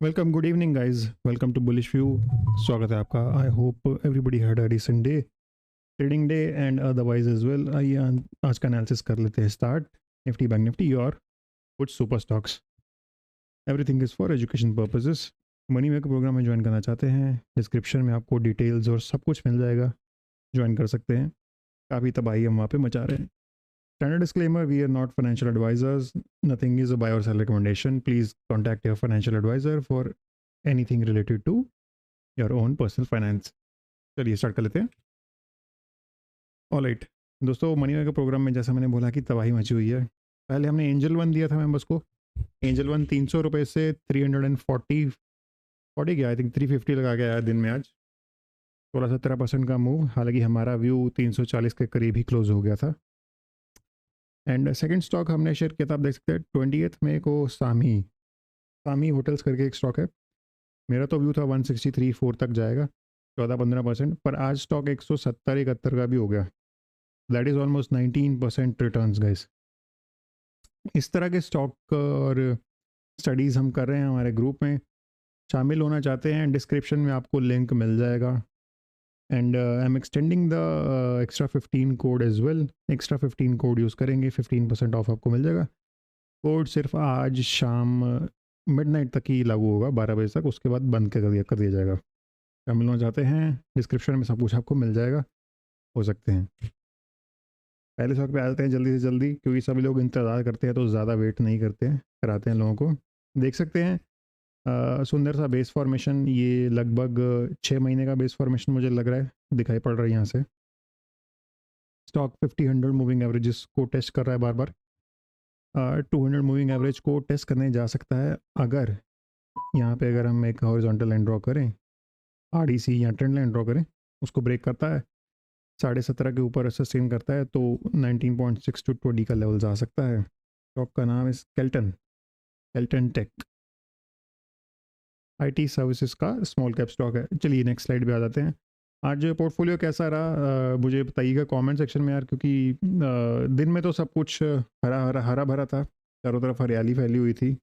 Welcome, good evening guys, welcome to Bullish View. स्वागत है आपका। I hope everybody had a recent day, trading day and otherwise as well. आइए आज का analysis कर लेते हैं स्टार्ट। निफ्टी बैंक निफ्टी और कुछ super stocks. Everything is for education purposes. Money maker program में ज्वाइन करना चाहते हैं, डिस्क्रिप्शन में आपको डिटेल्स और सब कुछ मिल जाएगा, ज्वाइन कर सकते हैं। काफ़ी तबाही हम वहाँ पे मचा रहे हैं। Standard disclaimer, we are not financial advisors, nothing is a buy or sell recommendation. Please contact your financial advisor for anything related to your own personal finance. चलिए स्टार्ट कर लेते हैं। ऑलराइट दोस्तों, मनी मेकर प्रोग्राम में जैसा मैंने बोला कि तबाही मची हुई है। पहले हमने एंजल वन दिया था मेंबर्स को। एंजल वन 300 रुपये से 340 गया, आई थिंक 350 लगा के आया दिन में आज। 16-17% का मूव। हालांकि हमारा व्यू 340 के करीब ही क्लोज हो गया था। एंड सेकंड स्टॉक हमने शेयर किया था, आप देख सकते हैं 28 मई को। सामी सामी होटल्स करके एक स्टॉक है। मेरा तो व्यू था 163-4 तक जाएगा, 14-15%, पर आज स्टॉक 170-71 का भी हो गया। That is almost 19% returns guys. इस तरह के स्टॉक और स्टडीज़ हम कर रहे हैं हमारे ग्रुप में। शामिल होना चाहते हैं, डिस्क्रिप्शन में आपको लिंक मिल जाएगा। And I am extending the extra 15 code as well. Extra 15 code use करेंगे, 15% ऑफ आपको मिल जाएगा। कोड सिर्फ आज शाम मिडनाइट तक ही लागू होगा, 12 बजे तक। उसके बाद बंद कर दिया जाएगा। शामिल होना चाहते हैं, डिस्क्रिप्शन में सब कुछ आपको मिल जाएगा, हो सकते हैं। पहले स्टॉक पे आ जाते हैं जल्दी से जल्दी, क्योंकि सभी लोग इंतज़ार करते हैं तो ज़्यादा वेट नहीं करते हैं, कराते हैं लोगों को। देख सकते हैं सुंदर सा बेस फॉर्मेशन। ये लगभग 6 महीने का बेस फॉर्मेशन मुझे लग रहा है, दिखाई पड़ रहा है यहाँ से। स्टॉक 50-100 मूविंग एवरेजेस को टेस्ट कर रहा है बार बार। 200 मूविंग एवरेज को टेस्ट करने जा सकता है अगर यहाँ पे अगर हम एक हॉरिजॉन्टल लाइन ड्रॉ करें, आरडीसी या ट्रेंड लाइन ड्रॉ करें, उसको ब्रेक करता है, 17.5 के ऊपर सस्टेन करता है, तो 19.6 टू 20 का लेवल आ सकता है। स्टॉक का नाम है केल्टन, केल्टन टेक। आईटी सर्विसेज का स्मॉल कैप स्टॉक है। चलिए नेक्स्ट स्लाइड पे आ जाते हैं। आज पोर्टफोलियो कैसा रहा मुझे बताइएगा कमेंट सेक्शन में यार, क्योंकि दिन में तो सब कुछ हरा हरा हरा भरा था, चारों तरफ हरियाली फैली हुई थी,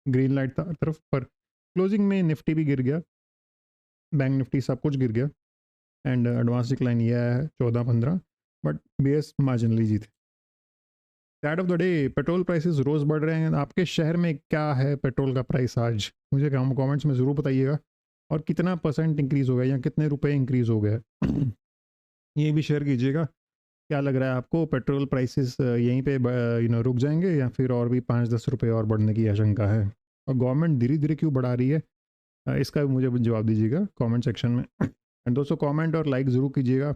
ग्रीन लाइट था हर तरफ। पर क्लोजिंग में निफ्टी भी गिर गया, बैंक निफ्टी सब कुछ गिर गया। एंड एडवांस डिक्लाइन ये है 14-15, बट बीएस मार्जिनली जीते। At of the day petrol prices रोज़ बढ़ रहे हैं। आपके शहर में क्या है पेट्रोल का प्राइस आज, मुझे कमेंट्स में ज़रूर बताइएगा। और कितना परसेंट इंक्रीज़ हो गया या कितने रुपए इंक्रीज़ हो गया ये भी शेयर कीजिएगा। क्या लग रहा है आपको, पेट्रोल प्राइसेस यहीं पे रुक जाएंगे या फिर और भी 5-10 रुपये और बढ़ने की आशंका है? और गवर्नमेंट धीरे धीरे क्यों बढ़ा रही है, इसका भी मुझे जवाब दीजिएगा कमेंट सेक्शन में। एंड दोस्तों कमेंट और लाइक ज़रूर कीजिएगा।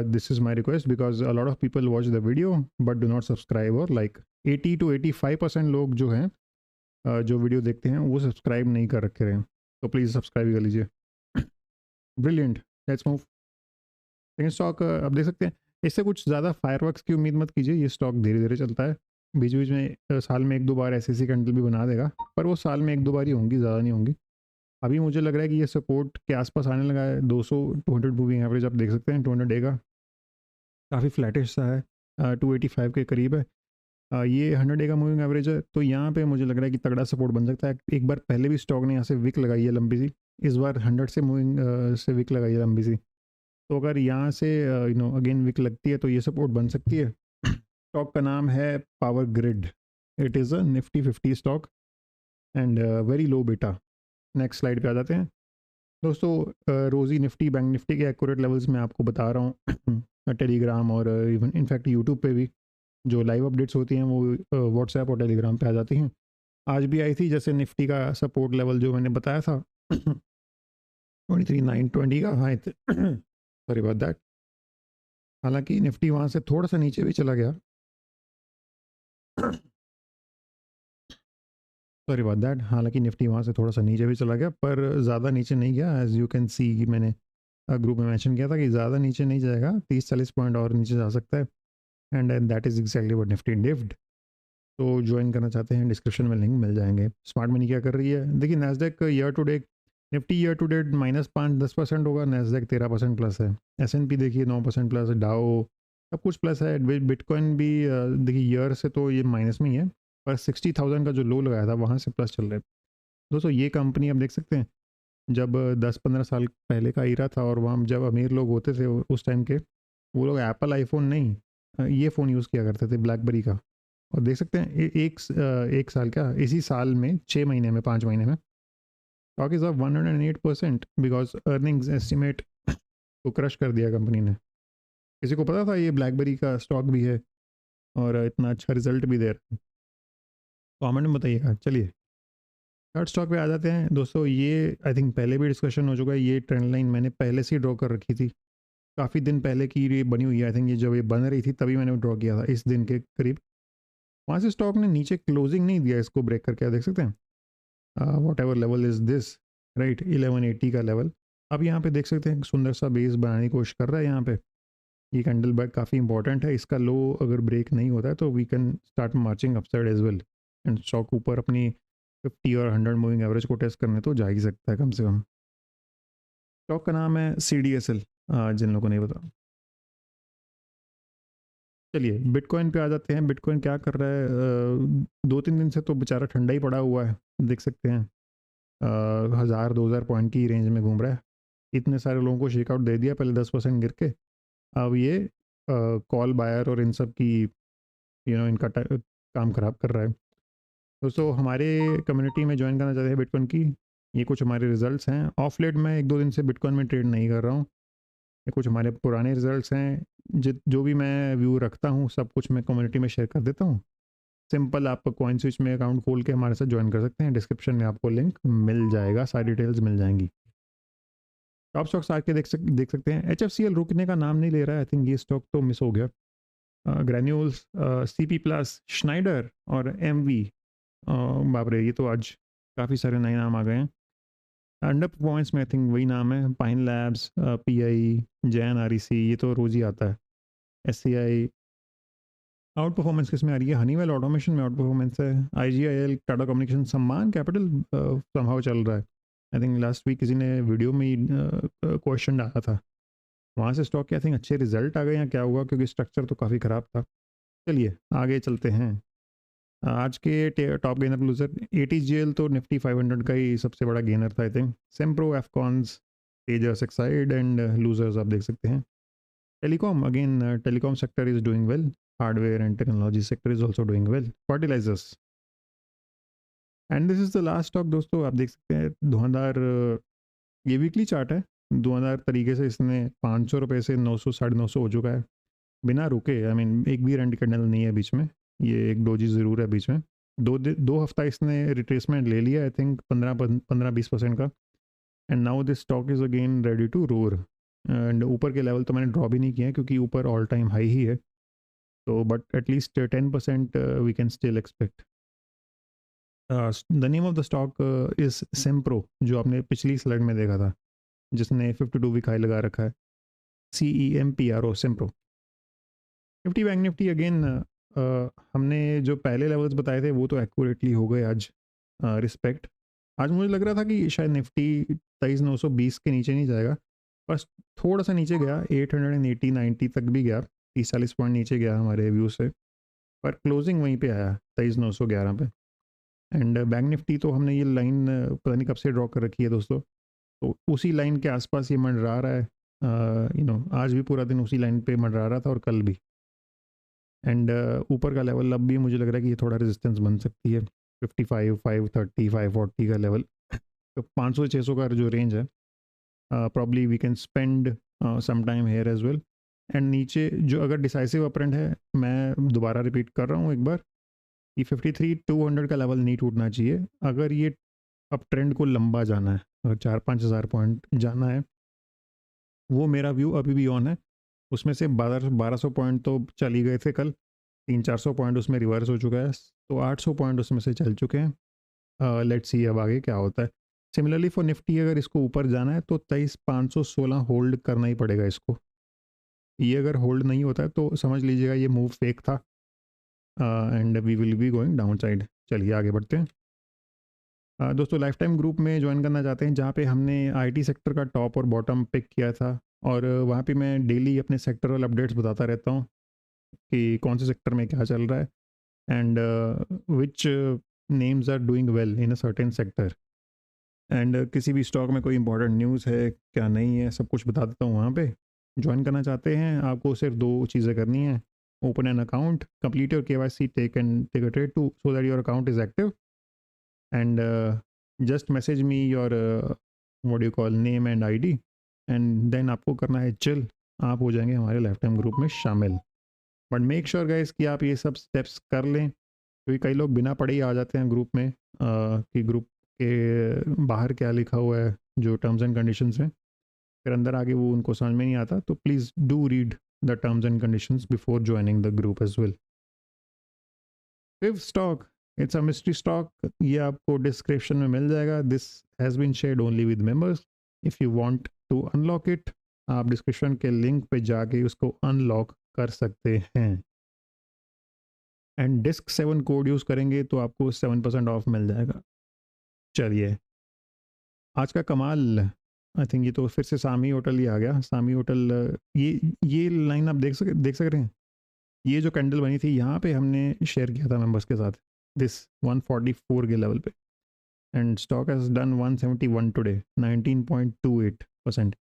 This is my request because a lot of people watch the video but do not subscribe or like। 80 to 85% लोग जो हैं जो वीडियो देखते हैं वो सब्सक्राइब नहीं कर रखे हैं, तो प्लीज़ सब्सक्राइब कर लीजिए। Brilliant, let's move. Second stock आप देख सकते हैं, इससे कुछ ज़्यादा फायरवर्क्स की उम्मीद मत कीजिए। ये स्टॉक धीरे धीरे चलता है, बीच बीच में साल में 1-2 बार ऐसी कैंडल भी बना देगा, पर वो साल में 1-2 बार ही होंगी, ज़्यादा नहीं होंगी। अभी मुझे लग रहा है कि ये सपोर्ट के आसपास आने लगा है। 200-200 मूविंग एवरेज आप देख सकते हैं, 200 डे का काफ़ी फ्लैटिश सा है, 285 के करीब है। ये 100 डे का मूविंग एवरेज है, तो यहाँ पे मुझे लग रहा है कि तगड़ा सपोर्ट बन सकता है। एक बार पहले भी स्टॉक ने यहाँ से विक लगाई है लंबी सी, इस बार 100 से मूविंग से विक लगाई है लंबी सी। तो अगर यहाँ से अगेन विक लगती है तो ये सपोर्ट बन सकती है। स्टॉक का नाम है power grid. It is a Nifty 50 stock and very low बेटा। नेक्स्ट स्लाइड पे आ जाते हैं दोस्तों। रोज़ी निफ्टी बैंक निफ्टी के एक्यूरेट लेवल्स मैं आपको बता रहा हूँ टेलीग्राम और इवन इनफैक्ट यूट्यूब पे भी जो लाइव अपडेट्स होती हैं वो व्हाट्सएप और टेलीग्राम पे आ जाती हैं। आज भी आई थी, जैसे निफ्टी का सपोर्ट लेवल जो मैंने बताया था 23,920 का हाई सॉरी अबाउट दैट। हालांकि निफ्टी वहाँ से थोड़ा सा नीचे भी चला गया, सॉरी अबाउट दैट। हालांकि निफ्टी वहाँ से थोड़ा सा नीचे भी चला गया, पर ज़्यादा नीचे नहीं गया। एज यू कैन सी कि मैंने ग्रुप में मेंशन किया था कि ज़्यादा नीचे नहीं जाएगा, 30-40 पॉइंट और नीचे जा सकता है। And that is exactly what Nifty did. तो ज्वाइन करना चाहते हैं, डिस्क्रिप्शन में लिंक मिल जाएंगे। स्मार्ट मनी क्या कर रही है, देखिए Nasdaq year to date, Nifty year to date -5-10% होगा, नैस्डैक 13% प्लस है। S&P देखिए 9% प्लस है, डाओ सब कुछ प्लस है। बिटकॉइन भी देखिए ईयर से तो ये माइनस में ही है, पर 60,000 का जो लो लगाया था वहाँ से प्लस चल रहा है। दोस्तों ये कंपनी आप देख सकते हैं, जब 10-15 साल पहले का ईरा था और वहाँ जब अमीर लोग होते थे उस टाइम के, वो लोग एप्पल आईफ़ोन नहीं ये फ़ोन यूज़ किया करते थे, ब्लैकबेरी का। और देख सकते हैं 1 साल क्या, इसी साल में 6 महीने में, 5 महीने में stock is up 108% because earnings estimate को क्रश कर दिया कंपनी ने। किसी को पता था ये ब्लैकबेरी का स्टॉक भी है और इतना अच्छा रिज़ल्ट भी दे रहा है? कमेंट में बताइएगा। चलिए थर्ड स्टॉक पे आ जाते हैं दोस्तों। ये आई थिंक पहले भी डिस्कशन हो चुका है, ये ट्रेंड लाइन मैंने पहले से ही ड्रॉ कर रखी थी। काफ़ी दिन पहले की ये बनी हुई है, आई थिंक ये जब ये बन रही थी तभी मैंने ड्रॉ किया था, इस दिन के करीब। वहाँ से स्टॉक ने नीचे क्लोजिंग नहीं दिया, इसको ब्रेक करके, आप देख सकते हैं what ever level is this, right, 1180 का लेवल। अब यहाँ पे देख सकते हैं सुंदर सा बेस बनाने की कोशिश कर रहा है यहाँ पे। ये कैंडल बैक काफ़ी इंपॉर्टेंट है, इसका लो अगर ब्रेक नहीं होता है तो we can start marching upside as well, and stock ऊपर अपनी 50 और 100 मूविंग एवरेज को टेस्ट करने तो जा ही सकता है कम से कम। स्टॉक का नाम है CDSL, जिन लोगों को नहीं पता। चलिए बिटकॉइन पे आ जाते हैं। बिटकॉइन क्या कर रहा है, 2-3 दिन से तो बेचारा ठंडा ही पड़ा हुआ है, देख सकते हैं 1000-2000 पॉइंट की रेंज में घूम रहा है। इतने सारे लोगों को शेकआउट दे दिया पहले 10% गिर के। अब ये कॉल बायर और इन सब की इनका काम ख़राब कर रहा है। दोस्तों हमारे कम्युनिटी में ज्वाइन करना चाहते हैं बिटकॉइन की, ये कुछ हमारे रिजल्ट्स हैं। ऑफ लेट मैं 1-2 दिन से बिटकॉइन में ट्रेड नहीं कर रहा हूँ, ये कुछ हमारे पुराने रिजल्ट्स हैं। जो भी मैं व्यू रखता हूँ सब कुछ मैं कम्युनिटी में शेयर कर देता हूँ। सिंपल आप कॉइन स्विच में अकाउंट खोल के हमारे साथ ज्वाइन कर सकते हैं, डिस्क्रिप्शन में आपको लिंक मिल जाएगा, सारी डिटेल्स मिल जाएंगी। टॉप स्टॉक्स आके देख सकते हैं। HFCL रुकने का नाम नहीं ले रहा है, आई थिंक ये स्टॉक तो मिस हो गया। ग्रैन्यूल्स, CP प्लस, श्नाइडर और MV, बाप रे ये तो आज काफ़ी सारे नए नाम आ गए हैं। अंडर परफॉर्मेंस में आई थिंक वही नाम है, pine labs, PI, Jain REC, ये तो रोज़ ही आता है। SCI। आउट परफॉर्मेंस किस में आ रही है, हनीवेल ऑटोमेशन में आउट परफॉर्मेंस है। IGIL, टाटा कम्युनिकेशन, सम्मान कैपिटल समहाउ चल रहा है। आई थिंक लास्ट वीक किसी ने वीडियो में क्वेश्चन डाला था, वहाँ से स्टॉक के आई थिंक अच्छे रिजल्ट आ गए या क्या हुआ, क्योंकि स्ट्रक्चर तो काफ़ी ख़राब था। चलिए आगे चलते हैं। आज के टॉप गेनर लूजर, ATGL तो निफ्टी 500 का ही सबसे बड़ा गेनर था I think. Cempro, Afcons, Tejas, Exide and losers आप देख सकते हैं। Telecom again, telecom sector is doing well, hardware and technology sector is also doing well. Fertilisers and this is the last stock दोस्तों, आप देख सकते हैं धुआंधार, ये वीकली चार्ट है। धुआंधार तरीके से इसने 500 रुपये से 900 950 हो चुका है बिना रुके। आई मीन एक भी रैंड कैंडल नहीं है बीच में, ये एक डोजी ज़रूर है बीच में। 2 हफ्ता इसने रिट्रेसमेंट ले लिया आई थिंक 15-20% का, and now this stock is again ready to roar. And ऊपर के लेवल तो मैंने ड्रॉ भी नहीं किया है क्योंकि ऊपर ऑल टाइम हाई ही है, तो but at least 10% we can still expect. The name of the stock is Cempro, जो आपने पिछली स्लाइड में देखा था जिसने 52 वीक हाई लगा रखा है। CEMPRO, Cempro. Nifty bank Nifty again, हमने जो पहले लेवल्स बताए थे वो तो एक्यूरेटली हो गए आज। रिस्पेक्ट, आज मुझे लग रहा था कि शायद निफ्टी 23,920 के नीचे नहीं जाएगा, बस थोड़ा सा नीचे गया, 880-90 तक भी गया, 30-40 पॉइंट नीचे गया हमारे व्यू से, पर क्लोजिंग वहीं पे आया 23,911 पे। एंड बैंक निफ्टी तो हमने ये लाइन पता नहीं कब से ड्रॉ कर रखी है दोस्तों, तो उसी लाइन के आसपास ये मंडरा रहा है। आज भी पूरा दिन उसी लाइन पे मंडरा रहा था और कल भी। एंड ऊपर का लेवल अब भी मुझे लग रहा है कि ये थोड़ा रेजिस्टेंस बन सकती है, 55, 530, 540 का लेवल। तो 500 से 600 का जो रेंज है, probably we can spend some time here as well. And नीचे जो अगर डिसाइसिव अपट्रेंड है, मैं दोबारा रिपीट कर रहा हूँ एक बार, ये 53,200 का लेवल नहीं टूटना चाहिए। अगर ये अब ट्रेंड को लंबा जाना है, अगर 4-5 हज़ार पॉइंट जाना है, वो मेरा व्यू अभी भी ऑन है। उसमें से 1200 पॉइंट तो चल ही गए थे कल, 300-400 पॉइंट उसमें रिवर्स हो चुका है, तो 800 पॉइंट उसमें से चल चुके हैं। लेट्स सी अब आगे क्या होता है। सिमिलरली फॉर निफ्टी, अगर इसको ऊपर जाना है तो 23,516 होल्ड करना ही पड़ेगा इसको। ये अगर होल्ड नहीं होता है तो समझ लीजिएगा ये मूव फेक था, and we will be going down side. चलिए आगे बढ़ते हैं। दोस्तों लाइफ टाइम ग्रुप में ज्वाइन करना चाहते हैं, जहाँ पे हमने IT सेक्टर का टॉप और बॉटम पिक किया था, और वहाँ पे मैं डेली अपने सेक्टरल अपडेट्स बताता रहता हूँ कि कौन से सेक्टर में क्या चल रहा है, and which names are doing well in a certain sector. And किसी भी स्टॉक में कोई इंपॉर्टेंट न्यूज़ है क्या नहीं है सब कुछ बता देता हूँ वहाँ पे। ज्वाइन करना चाहते हैं आपको सिर्फ 2 चीज़ें करनी है। Open an account, complete your KYC, take a trade too so that your account is active and just message me your what do you call name and ID and then आपको करना है चिल। आप हो जाएंगे हमारे life time group में शामिल। But make sure guys कि आप ये सब स्टेप्स कर लें, क्योंकि कई लोग बिना पढ़े ही आ जाते हैं ग्रुप में कि ग्रुप के बाहर क्या लिखा हुआ है, जो टर्म्स एंड कंडीशंस हैं, फिर अंदर आके वो उनको समझ में नहीं आता। तो please do read the terms and conditions before joining the group as well. Fifth stock, it's a mystery stock. ये आपको डिस्क्रिप्शन में मिल जाएगा। This has been shared only with members. If you want to unlock it, आप description के link पे जाके उसको अनलॉक कर सकते हैं एंड डिस्क 7 कोड यूज़ करेंगे तो आपको 7% ऑफ मिल जाएगा। चलिए, आज का कमाल, आई थिंक ये तो फिर से सामी होटल ही आ गया। सामी होटल, ये लाइन आप देख सक रहे हैं। ये जो कैंडल बनी थी यहाँ पे हमने शेयर किया था मेंबर्स के साथ, दिस 144 के लेवल पे, and stock has done 171 today, 19.28%।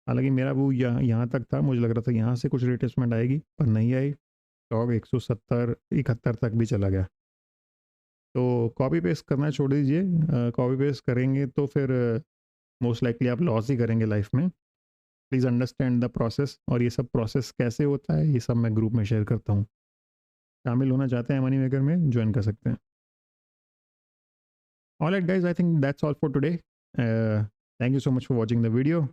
हालांकि मेरा वो यहाँ तक था, मुझे लग रहा था यहाँ से कुछ रिट्रेसमेंट आएगी पर नहीं आई। स्टॉक 170 71 तक भी चला गया। तो कॉपी पेस्ट करना छोड़ दीजिए। कॉपी पेस्ट करेंगे तो फिर मोस्ट लाइकली आप लॉस ही करेंगे लाइफ में। प्लीज़ अंडरस्टैंड द प्रोसेस, और ये सब प्रोसेस कैसे होता है ये सब मैं ग्रुप में शेयर करता हूँ। शामिल होना चाहते हैं मनी मेकर में, ज्वाइन कर सकते हैं। Alright guys, I think that's all for today. Thank you so much for watching the video.